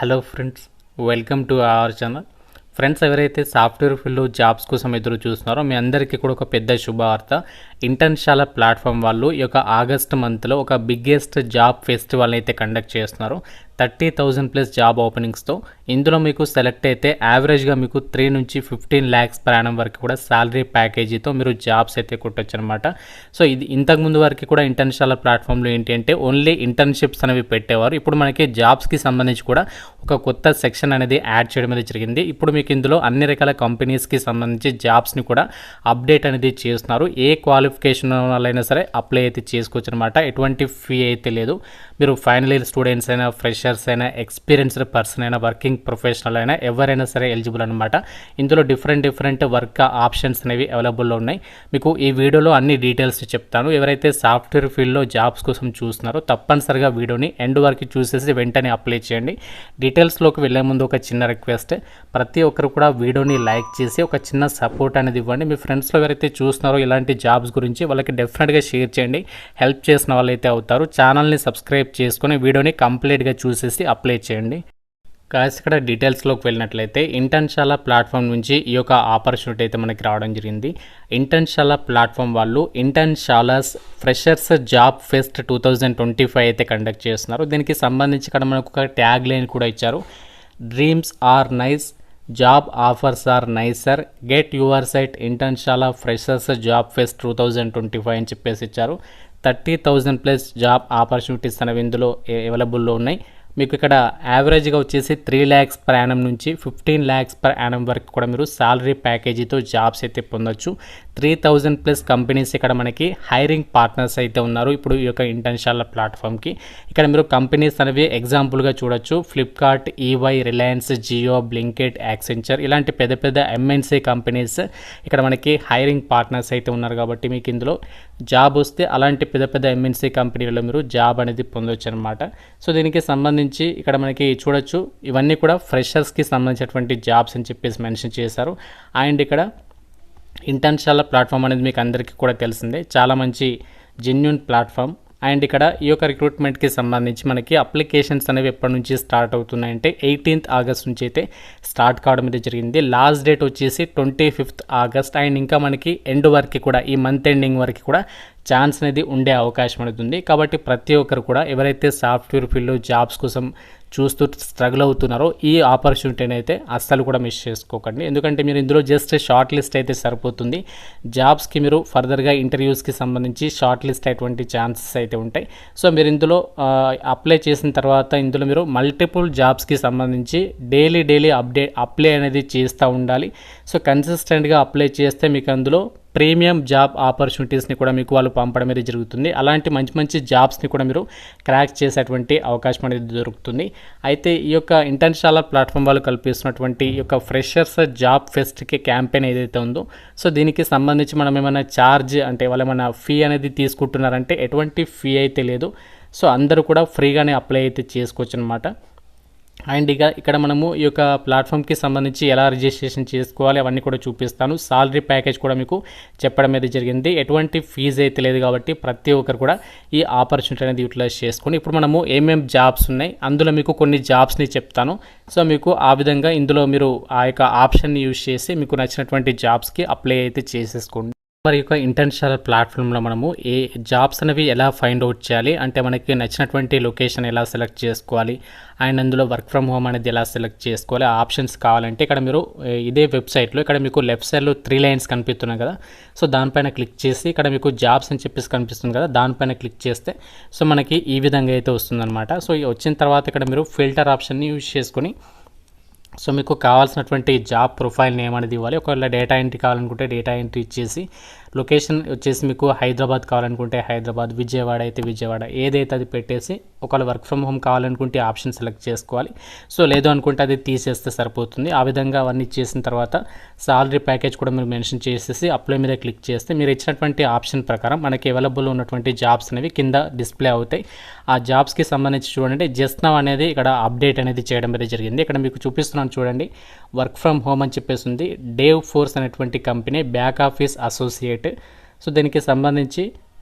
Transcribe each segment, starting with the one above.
Hello friends, welcome to our channel. Friends, ఎవరైతే software ఫీల్డ్లో jobs కోసం ఎదురు చూస్తున్నారో మీ అందరికీ కూడా ఒక పెద్ద శుభవార్త. ఇంటర్న్షాల ప్లాట్ఫామ్ వాళ్ళు ఈ యొక్క ఆగస్ట్ మంత్లో ఒక బిగ్గెస్ట్ జాబ్ ఫెస్టివల్ అయితే కండక్ట్ చేస్తున్నారు. 30,000+ జాబ్ ఓపెనింగ్స్తో. ఇందులో మీకు సెలెక్ట్ అయితే యావరేజ్గా మీకు 3 నుంచి 15 lakhs per annum వరకు కూడా శాలరీ ప్యాకేజీతో మీరు జాబ్స్ అయితే కొట్టొచ్చు అనమాట. సో ఇది ఇంతకుముందు వరకు కూడా ఇంటర్న్షాల ప్లాట్ఫామ్లో ఏంటి అంటే ఓన్లీ ఇంటర్న్షిప్స్ అనేవి పెట్టేవారు. ఇప్పుడు మనకి జాబ్స్కి సంబంధించి కూడా ఒక కొత్త సెక్షన్ అనేది యాడ్ చేయడం అనేది జరిగింది. ఇప్పుడు మీకు ఇందులో అన్ని రకాల కంపెనీస్కి సంబంధించి జాబ్స్ని కూడా అప్డేట్ అనేది చేస్తున్నారు. ఏ క్వాలిఫికేషన్ వాళ్ళైనా సరే అప్లై అయితే చేసుకోవచ్చు అనమాట. ఎటువంటి ఫీ అయితే లేదు. మీరు ఫైనల్ ఇయర్ స్టూడెంట్స్ అయినా, ఫ్రెషర్స్ అయినా, ఎక్స్పీరియన్స్డ్ పర్సన్ అయినా, వర్కింగ్ ప్రొఫెషనల్ అయినా ఎవరైనా సరే ఎలిజిబుల్ అనమాట. ఇందులో డిఫరెంట్ వర్క్ ఆప్షన్స్ అనేవి అవైలబుల్లో ఉన్నాయి. మీకు ఈ వీడియోలో అన్ని డీటెయిల్స్ చెప్తాను. ఎవరైతే సాఫ్ట్వేర్ ఫీల్డ్లో జాబ్స్ కోసం చూస్తున్నారో తప్పనిసరిగా వీడియోని ఎండ్ వరకు చూసేసి వెంటనే అప్లై చేయండి. డీటెయిల్స్లోకి వెళ్ళే ముందు ఒక చిన్న రిక్వెస్ట్, ప్రతి ఒక్కరు కూడా వీడియోని లైక్ చేసి ఒక చిన్న సపోర్ట్ అనేది ఇవ్వండి. మీ ఫ్రెండ్స్లో ఎవరైతే చూస్తున్నారో ఇలాంటి జాబ్స్ గురించి వాళ్ళకి డెఫినెట్గా షేర్ చేయండి. హెల్ప్ చేసిన వాళ్ళైతే అవుతారు. ఛానల్ని సబ్స్క్రైబ్ చేసుకుని వీడియోని కంప్లీట్గా చూసేసి అప్లై చేయండి. కాస్ ఇక్కడ డీటెయిల్స్లోకి వెళ్ళినట్లయితే ఇంటర్న్షాల ప్లాట్ఫామ్ నుంచి ఈ యొక్క ఆపర్చునిటీ అయితే మనకి రావడం జరిగింది. ఇంటర్న్షాల ప్లాట్ఫామ్ వాళ్ళు ఇంటర్న్షాలాస్ ఫ్రెషర్స్ జాబ్ ఫెస్ట్ 2025 అయితే కండక్ట్ చేస్తున్నారు. దీనికి సంబంధించి ఇక్కడ మనకు ఒక ట్యాగ్ లైన్ కూడా ఇచ్చారు. Dreams are nice, job offers are nicer, get your site Internshala freshers job fest 2025 అని చెప్పేసి ఇచ్చారు. 30,000+ జాబ్ ఆపర్చునిటీస్ అనేవి ఇందులో అవైలబుల్లో ఉన్నాయి. మీకు ఇక్కడ యావరేజ్గా వచ్చేసి 3 lakhs per annum నుంచి 15 lakhs per annum వరకు కూడా మీరు శాలరీ ప్యాకేజీతో జాబ్స్ అయితే పొందొచ్చు. 3,000+ కంపెనీస్ ఇక్కడ మనకి హైరింగ్ పార్ట్నర్స్ అయితే ఉన్నారు ఇప్పుడు ఈ యొక్క ఇంటర్న్షాల ప్లాట్ఫామ్కి. ఇక్కడ మీరు కంపెనీస్ అనేవి ఎగ్జాంపుల్గా చూడొచ్చు. Flipkart, EY, Reliance, Jio, Blinkit, Accenture ఇలాంటి పెద్ద ఎంఎన్సీ కంపెనీస్ ఇక్కడ మనకి హైరింగ్ పార్ట్నర్స్ అయితే ఉన్నారు. కాబట్టి మీకు ఇందులో జాబ్ వస్తే అలాంటి పెద్ద ఎంఎన్సీ కంపెనీలలో మీరు జాబ్ అనేది పొందొచ్చు అనమాట. సో దీనికి సంబంధించి ఇక్కడ మనకి చూడొచ్చు, ఇవన్నీ కూడా ఫ్రెషర్స్కి సంబంధించినటువంటి జాబ్స్ అని చెప్పేసి మెన్షన్ చేశారు. అండ్ ఇక్కడ ఇంటర్న్షాల ప్లాట్ఫామ్ అనేది మీకు అందరికీ కూడా తెలిసిందే, చాలా మంచి జెన్యూన్ ప్లాట్ఫామ్. అండ్ ఇక్కడ ఈ యొక్క రిక్రూట్మెంట్కి సంబంధించి మనకి అప్లికేషన్స్ అనేవి ఎప్పటి నుంచి స్టార్ట్ అవుతున్నాయంటే 18th ఆగస్ట్ నుంచి అయితే స్టార్ట్ కావడం అయితే జరిగింది. లాస్ట్ డేట్ వచ్చేసి 25th ఆగస్ట్. అండ్ ఇంకా మనకి ఎండ్ వరకు కూడా ఈ మంత్ ఎండింగ్ వరకు కూడా ఛాన్స్ అనేది ఉండే అవకాశం అనేది ఉంది. కాబట్టి ప్రతి ఒక్కరు కూడా ఎవరైతే సాఫ్ట్వేర్ ఫీల్డ్లో జాబ్స్ కోసం చూస్తూ స్ట్రగుల్ అవుతున్నారో ఈ ఆపర్చునిటీని అయితే అస్సలు కూడా మిస్ చేసుకోకండి. ఎందుకంటే మీరు ఇందులో జస్ట్ షార్ట్ లిస్ట్ అయితే సరిపోతుంది. జాబ్స్కి మీరు ఫర్దర్గా ఇంటర్వ్యూస్కి సంబంధించి షార్ట్ లిస్ట్ అయ్యేటువంటి ఛాన్సెస్ అయితే ఉంటాయి. సో మీరు ఇందులో అప్లై చేసిన తర్వాత ఇందులో మీరు మల్టిపుల్ జాబ్స్కి సంబంధించి డైలీ అప్లై అనేది చేస్తూ ఉండాలి. సో కన్సిస్టెంట్గా అప్లై చేస్తే మీకు అందులో ప్రీమియం జాబ్ ఆపర్చునిటీస్ని కూడా మీకు వాళ్ళు పంపడం అనేది జరుగుతుంది. అలాంటి మంచి జాబ్స్ని కూడా మీరు క్రాక్ చేసేటువంటి అవకాశం అనేది దొరుకుతుంది. అయితే ఈ యొక్క ఇంటర్న్షాల ప్లాట్ఫామ్ వాళ్ళు కల్పిస్తున్నటువంటి ఈ యొక్క ఫ్రెషర్స్ జాబ్ ఫెస్ట్కి క్యాంపెయిన్ ఏదైతే ఉందో, సో దీనికి సంబంధించి మనం ఏమైనా ఛార్జ్ అంటే వాళ్ళు ఏమైనా ఫీ అనేది తీసుకుంటున్నారంటే ఎటువంటి ఫీ అయితే లేదు. సో అందరూ కూడా ఫ్రీగానే అప్లై అయితే చేసుకోవచ్చు అనమాట. అండ్ ఇక్కడ మనము ఈ యొక్క ప్లాట్ఫామ్కి సంబంధించి ఎలా రిజిస్ట్రేషన్ చేసుకోవాలి అవన్నీ కూడా చూపిస్తాను. సాలరీ ప్యాకేజ్ కూడా మీకు చెప్పడం అనేది జరిగింది. ఎటువంటి ఫీజు అయితే లేదు కాబట్టి ప్రతి ఒక్కరు కూడా ఈ ఆపర్చునిటీ అనేది యూటిలైజ్ చేసుకొని ఇప్పుడు మనము ఏమేం జాబ్స్ ఉన్నాయి అందులో మీకు కొన్ని జాబ్స్ని చెప్తాను. సో మీకు ఆ విధంగా ఇందులో మీరు ఆ యొక్క ఆప్షన్ని యూజ్ చేసి మీకు నచ్చినటువంటి జాబ్స్కి అప్లై అయితే చేసేసుకోండి. మరి యొక్క ఇంటర్న్షాల ప్లాట్ఫామ్లో మనము ఏ జాబ్స్ అనేవి ఎలా ఫైండ్ అవుట్ చేయాలి అంటే మనకి నచ్చినటువంటి లొకేషన్ ఎలా సెలెక్ట్ చేసుకోవాలి అండ్ అందులో వర్క్ ఫ్రమ్ హోమ్ అనేది ఎలా సెలెక్ట్ చేసుకోవాలి, ఆ ఆప్షన్స్ కావాలంటే ఇక్కడ మీరు ఇదే వెబ్సైట్లో ఇక్కడ మీకు లెఫ్ట్ సైడ్లో 3 lines కనిపిస్తున్నాయి కదా, సో దానిపైన క్లిక్ చేసి ఇక్కడ మీకు జాబ్స్ అని చెప్పేసి కనిపిస్తుంది కదా, దానిపైన క్లిక్ చేస్తే సో మనకి ఈ విధంగా అయితే వస్తుందన్నమాట. సో వచ్చిన తర్వాత ఇక్కడ మీరు ఫిల్టర్ ఆప్షన్ని యూజ్ చేసుకొని సో మీకు కావాల్సినటువంటి జాబ్ ప్రొఫైల్ నేమ్ అనేది ఇవ్వాలి. ఒకవేళ డేటా ఎంట్రీ కావాలనుకుంటే డేటా ఎంట్రీ ఇచ్చేసి లొకేషన్ వచ్చేసి మీకు హైదరాబాద్ కావాలనుకుంటే హైదరాబాద్, విజయవాడ అయితే విజయవాడ ఏదైతే అది పెట్టేసి ఒకవేళ వర్క్ ఫ్రమ్ హోమ్ కావాలనుకుంటే ఆప్షన్ సెలెక్ట్ చేసుకోవాలి. సో లేదు అనుకుంటే అది తీసేస్తే సరిపోతుంది. ఆ విధంగా అవన్నీ చేసిన తర్వాత సాలరీ ప్యాకేజ్ కూడా మీరు మెన్షన్ చేసేసి అప్లై మీద క్లిక్ చేస్తే మీరు ఇచ్చినటువంటి ఆప్షన్ ప్రకారం మనకి అవైలబుల్ ఉన్నటువంటి జాబ్స్ అనేవి కింద డిస్ప్లే అవుతాయి. ఆ జాబ్స్కి సంబంధించి చూడండి జస్ట్ నౌ అనేది ఇక్కడ అప్డేట్ అనేది చేయడం అనేది జరిగింది. ఇక్కడ మీకు చూపిస్తున్నాను చూడండి, వర్క్ ఫ్రమ్ హోమ్ అని చెప్పేసి ఉంది. డేవ్ ఫోర్స్ అనేటువంటి company back office associate. So దీనికి సంబంధించి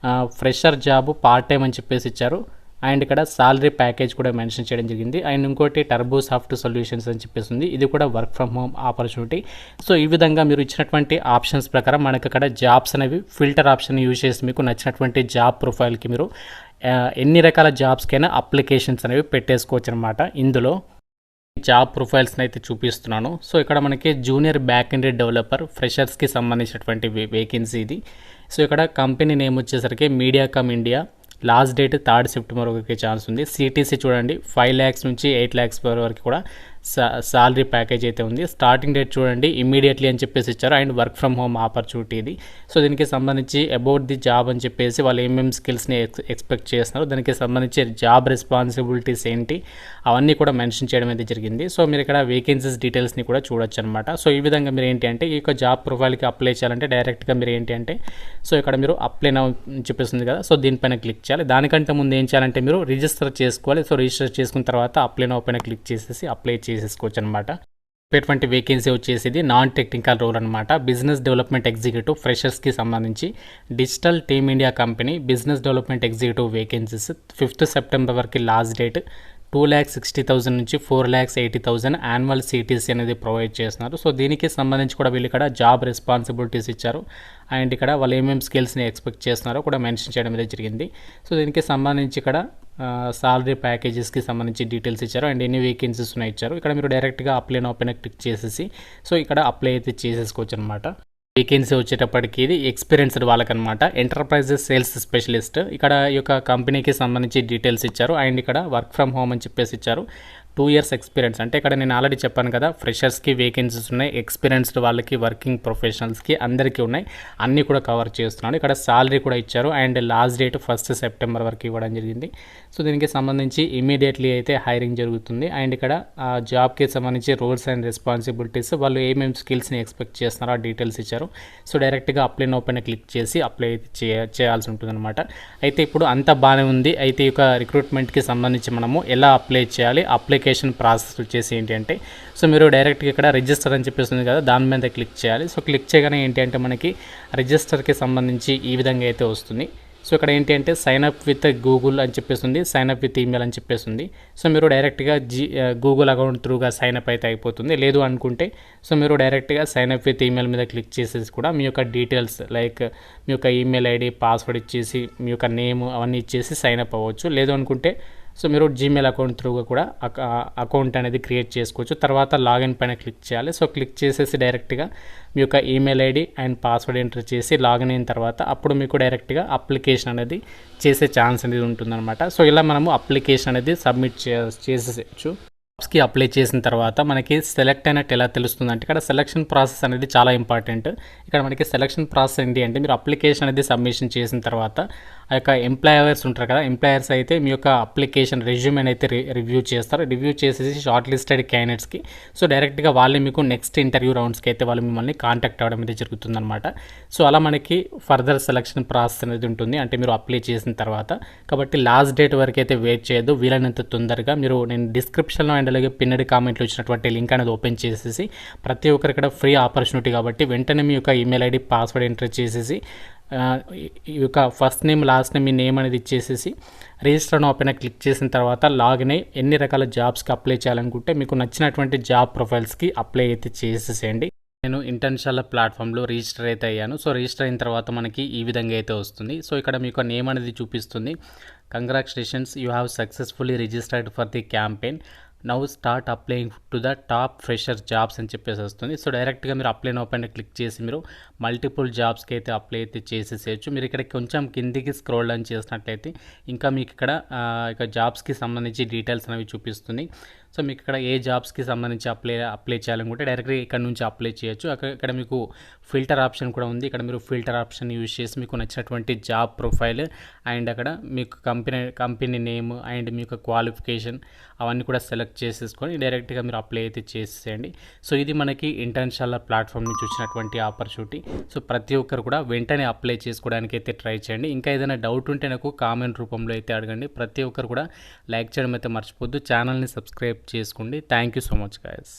ఫ్రెషర్ జాబ్ పార్ట్ టైం అని చెప్పేసి ఇచ్చారు. అండ్ ఇక్కడ సాలరీ ప్యాకేజ్ కూడా మెన్షన్ చేయడం జరిగింది. అండ్ ఇంకోటి టర్బో సాఫ్ట్ సొల్యూషన్స్ అని చెప్పేసింది, ఇది కూడా work from home opportunity. So ఈ విధంగా మీరు ఇచ్చినటువంటి ఆప్షన్స్ ప్రకారం మనకి ఇక్కడ జాబ్స్ అనేవి ఫిల్టర్ ఆప్షన్ యూజ్ చేసి మీకు నచ్చినటువంటి జాబ్ ప్రొఫైల్కి మీరు ఎన్ని రకాల జాబ్స్కైనా అప్లికేషన్స్ అనేవి పెట్టేసుకోవచ్చు అనమాట. ఇందులో జాబ్ ప్రొఫైల్స్ని అయితే చూపిస్తున్నాను. సో ఇక్కడ మనకి జూనియర్ బ్యాక్ ఎండ్ డెవలపర్ ఫ్రెషర్స్కి సంబంధించినటువంటి వేకెన్సీ ఇది. సో ఇక్కడ కంపెనీ నేమ్ వచ్చేసరికి మీడియాకామ్ ఇండియా, లాస్ట్ డేట్ 3 సెప్టెంబర్ వరకు ఛాన్స్ ఉంది. సిటీసీ చూడండి 5 lakhs నుంచి 8 lakhs వరకు కూడా సాలరీ ప్యాకేజ్ అయితే ఉంది. స్టార్టింగ్ డేట్ చూడండి ఇమ్మీడియట్లీ అని చెప్పేసి ఇచ్చారు. And work from home opportunity ఇది. సో దీనికి సంబంధించి అబౌట్ ది జాబ్ అని చెప్పేసి వాళ్ళు ఏమేమి స్కిల్స్ని ఎక్స్పెక్ట్ చేస్తున్నారు, దానికి సంబంధించి జాబ్ రెస్పాన్సిబిలిటీస్ ఏంటి అవన్నీ కూడా మెన్షన్ చేయడం అయితే జరిగింది. సో మీరు ఇక్కడ వేకెన్సీస్ డీటెయిల్స్ని కూడా చూడొచ్చు అనమాట. సో ఈ విధంగా మీరు ఏంటి అంటే ఈ యొక్క జాబ్ ప్రొఫైల్కి అప్లై చేయాలంటే డైరెక్ట్గా మీరు ఏంటి అంటే సో ఇక్కడ మీరు అప్లై నౌ చెప్పేస్తుంది కదా, సో దీనిపైన క్లిక్ చేయాలి. దానికంటే ముందు ఏం చేయాలంటే మీరు రిజిస్టర్ చేసుకోవాలి. సో రిజిస్టర్ చేసుకున్న తర్వాత అప్లై నౌ పైన క్లిక్ చేసేసి అప్లై చేసేసుకోవచ్చు అనమాట. ఇటువంటి వేకెన్సీ వచ్చేసి నాన్ టెక్నికల్ రోల్ అనమాట. బిజినెస్ డెవలప్మెంట్ ఎగ్జిక్యూటివ్ ఫ్రెషర్స్కి సంబంధించి digital team India company business development executive vacancies 5th September వరకు లాస్ట్ డేట్. 2,60,000 నుంచి 4,80,000 యాన్యువల్ సిటీసీ అనేది ప్రొవైడ్ చేస్తున్నారు. సో దీనికి సంబంధించి కూడా వీళ్ళు ఇక్కడ జాబ్ రెస్పాన్సిబిలిటీస్ ఇచ్చారు. అండ్ ఇక్కడ వాళ్ళు ఏమేమి స్కిల్స్ని ఎక్స్పెక్ట్ చేస్తున్నారో కూడా మెన్షన్ చేయడం అనేది జరిగింది. సో దీనికి సంబంధించి ఇక్కడ సాలరీ ప్యాకేజెస్కి సంబంధించి డీటెయిల్స్ ఇచ్చారు. అండ్ ఎన్ని వేకెన్సీస్ ఉన్నాయి ఇచ్చారు. ఇక్కడ మీరు డైరెక్ట్గా అప్లై నౌ పైన క్లిక్ చేసేసి సో ఇక్కడ అప్లై అయితే చేసేసుకోవచ్చు అనమాట. వేకెన్సీ వచ్చేటప్పటికి ఇది ఎక్స్పీరియన్స్డ్ వాళ్ళకనమాట. ఎంటర్ప్రైజెస్ సేల్స్ స్పెషలిస్ట్ ఇక్కడ ఈ యొక్క కంపెనీకి సంబంధించి డీటెయిల్స్ ఇచ్చారు. అండ్ ఇక్కడ వర్క్ ఫ్రమ్ హోమ్ అని చెప్పేసి ఇచ్చారు. 2 years ఎక్స్పీరియన్స్ అంటే ఇక్కడ నేను ఆల్రెడీ చెప్పాను కదా, ఫ్రెషర్స్కి వేకెన్సీస్ ఉన్నాయి, ఎక్స్పీరియన్స్డ్ వాళ్ళకి, వర్కింగ్ ప్రొఫెషనల్స్కి అందరికీ ఉన్నాయి. అన్నీ కూడా కవర్ చేస్తున్నాను. ఇక్కడ సాలరీ కూడా ఇచ్చారు. And last date 1st September వరకు ఇవ్వడం జరిగింది. సో దీనికి సంబంధించి ఇమీడియట్లీ అయితే హైరింగ్ జరుగుతుంది. అండ్ ఇక్కడ జాబ్కి సంబంధించి రోల్స్ అండ్ రెస్పాన్సిబిలిటీస్ వాళ్ళు ఏమేమి స్కిల్స్ని ఎక్స్పెక్ట్ చేస్తున్నారో ఆ డీటెయిల్స్ ఇచ్చారు. సో డైరెక్ట్గా అప్లై నౌ పైన క్లిక్ చేసి అప్లై అయితే చేయాల్సి ఉంటుందన్నమాట. అయితే ఇప్పుడు అంతా బాగానే ఉంది. అయితే ఈ యొక్క రిక్రూట్మెంట్కి సంబంధించి మనము ఎలా అప్లై చేయాలి, అప్లికేషన్ ప్రాసెస్ వచ్చేసి ఏంటి అంటే సో మీరు డైరెక్ట్గా ఇక్కడ రిజిస్టర్ అని చెప్పేస్తుంది కదా, దాని మీద క్లిక్ చేయాలి. సో క్లిక్ చేయగానే ఏంటి అంటే మనకి రిజిస్టర్కి సంబంధించి ఈ విధంగా అయితే వస్తుంది. సో ఇక్కడ ఏంటి అంటే సైన్ అప్ విత్ గూగుల్ అని చెప్పేస్తుంది, సైన్ అప్ విత్ ఈమెయిల్ అని చెప్పేస్తుంది. సో మీరు డైరెక్ట్గా గూగుల్ అకౌంట్ త్రూగా సైన్ అప్ అయితే అయిపోతుంది. లేదు అనుకుంటే సో మీరు డైరెక్ట్గా సైన్ అప్ విత్ ఈమెయిల్ మీద క్లిక్ చేసేసి కూడా మీ యొక్క డీటెయిల్స్ లైక్ మీ యొక్క ఈమెయిల్ ఐడి, పాస్వర్డ్ ఇచ్చేసి మీ యొక్క నేమ్ అవన్నీ ఇచ్చేసి సైన్ అప్ అవ్వచ్చు. లేదు అనుకుంటే సో మీరు జీమెయిల్ అకౌంట్ త్రూగా కూడా అకౌంట్ అనేది క్రియేట్ చేసుకోవచ్చు. తర్వాత లాగిన్ పైన క్లిక్ చేయాలి. సో క్లిక్ చేసేసి డైరెక్ట్గా మీ యొక్క email ID and password enter చేసి లాగిన్ అయిన తర్వాత అప్పుడు మీకు డైరెక్ట్గా అప్లికేషన్ అనేది చేసే ఛాన్స్ అనేది ఉంటుందన్నమాట. సో ఇలా మనము అప్లికేషన్ అనేది సబ్మిట్ చేసేయచ్చు. జాబ్స్కి అప్లై చేసిన తర్వాత మనకి సెలెక్ట్ అయినట్టు ఎలా తెలుస్తుంది అంటే ఇక్కడ సెలక్షన్ ప్రాసెస్ అనేది చాలా ఇంపార్టెంట్. ఇక్కడ మనకి సెలక్షన్ ప్రాసెస్ ఏంటి అంటే మీరు అప్లికేషన్ అనేది సబ్మిషన్ చేసిన తర్వాత ఆ యొక్క ఎంప్లాయర్స్ ఉంటారు కదా, ఎంప్లాయర్స్ అయితే మీ యొక్క అప్లికేషన్ రెజ్యూమెని అయితే రివ్యూ చేస్తారు. రివ్యూ చేసేసి షార్ట్ లిస్టెడ్ క్యాండిడేట్స్కి సో డైరెక్ట్గా వాళ్ళే మీకు నెక్స్ట్ ఇంటర్వ్యూ రౌండ్స్కి అయితే వాళ్ళు మిమ్మల్ని కాంటాక్ట్ అవ్వడం అయితే జరుగుతుందన్నమాట. సో అలా మనకి ఫర్దర్ సెలక్షన్ ప్రాసెస్ అనేది ఉంటుంది అంటే మీరు అప్లై చేసిన తర్వాత. కాబట్టి లాస్ట్ డేట్ వరకు అయితే వెయిట్ చేయొద్దు. వీలైనంత తొందరగా మీరు నేను డిస్క్రిప్షన్లో అండ్ అలాగే పిన్నడి కామెంట్లో ఇచ్చినటువంటి లింక్ అనేది ఓపెన్ చేసేసి ప్రతి ఒక్కరు ఇక్కడ ఫ్రీ ఆపర్చునిటీ కాబట్టి వెంటనే మీ యొక్క ఈమెయిల్ ఐడి, పాస్వర్డ్ ఎంటర్ చేసేసి ఈ యొక్క ఫస్ట్ నేమ్, లాస్ట్ నేమ్, మీ నేమ్ అనేది ఇచ్చేసేసి రిజిస్టర్ నౌ పైన క్లిక్ చేసిన తర్వాత లాగిన్ అయ్యి ఎన్ని రకాల జాబ్స్కి అప్లై చేయాలనుకుంటే మీకు నచ్చినటువంటి జాబ్ ప్రొఫైల్స్కి అప్లై అయితే చేసేసేయండి. నేను ఇంటర్న్షాల ప్లాట్ఫామ్లో రిజిస్టర్ అయితే అయ్యాను. సో రిజిస్టర్ అయిన తర్వాత మనకి ఈ విధంగా అయితే వస్తుంది. సో ఇక్కడ మీకు నేమ్ అనేది చూపిస్తుంది. Congratulations, you have successfully registered for the campaign, now start applying to the top fresher jobs అని చెప్పేసి వస్తుంది. సో డైరెక్ట్గా మీరు అప్లై నౌ పైన క్లిక్ చేసి మీరు మల్టిపుల్ జాబ్స్కి అయితే అప్లై అయితే చేసేసేయచ్చు. మీరు ఇక్కడ కొంచెం కిందికి స్క్రోల్ డౌన్ చేసినట్లయితే ఇంకా మీకు ఇక్కడ ఇక జాబ్స్కి సంబంధించి డీటెయిల్స్ అనేవి చూపిస్తుంది. సో మీకు ఇక్కడ ఏ జాబ్స్కి సంబంధించి అప్లై చేయాలనుకుంటే డైరెక్ట్గా ఇక్కడ నుంచి అప్లై చేయొచ్చు. ఇక్కడ మీకు ఫిల్టర్ ఆప్షన్ కూడా ఉంది. ఇక్కడ మీరు ఫిల్టర్ ఆప్షన్ యూజ్ చేసి మీకు నచ్చినటువంటి జాబ్ ప్రొఫైల్ అండ్ అక్కడ మీకు కంపెనీ నేమ్ అండ్ మీ యొక్క క్వాలిఫికేషన్ అవన్నీ కూడా సెలెక్ట్ చేసేసుకొని డైరెక్ట్గా మీరు అప్లై అయితే చేసేయండి. సో ఇది మనకి ఇంటర్న్షాల ప్లాట్ఫామ్ నుంచి వచ్చినటువంటి ఆపర్చునిటీ. సో ప్రతి ఒక్కరు కూడా వెంటనే అప్లై చేసుకోవడానికి అయితే ట్రై చేయండి. ఇంకా ఏదైనా డౌట్ ఉంటే నాకు కామెంట్ రూపంలో అయితే అడగండి. ప్రతి ఒక్కరు కూడా లైక్ చేయడం అయితే మర్చిపోద్దు. ఛానల్ని సబ్స్క్రైబ్ చేసుకోండి. Thank you so much guys.